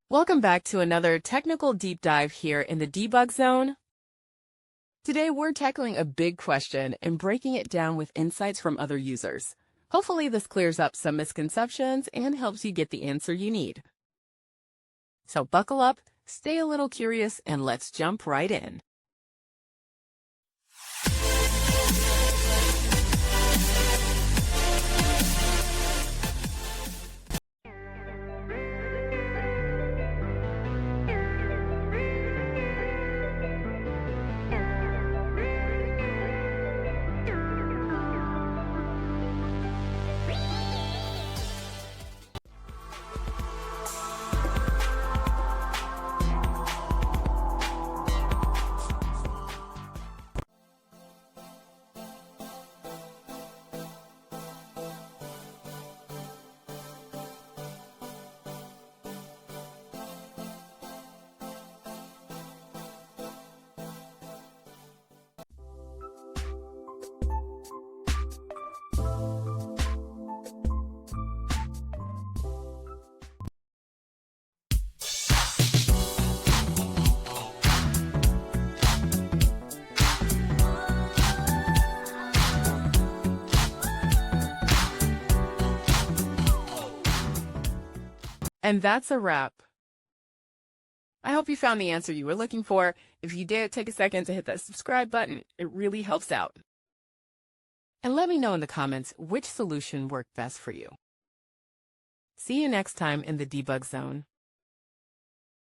Welcome back to another technical deep dive here in the debug zone. Today we're tackling a big question and breaking it down with insights from other users. Hopefully this clears up some misconceptions and helps you get the answer you need. So buckle up, stay a little curious, and let's jump right in. And that's a wrap. I hope you found the answer you were looking for. If you did, take a second to hit that subscribe button. It really helps out. And let me know in the comments which solution worked best for you. See you next time in the debug zone.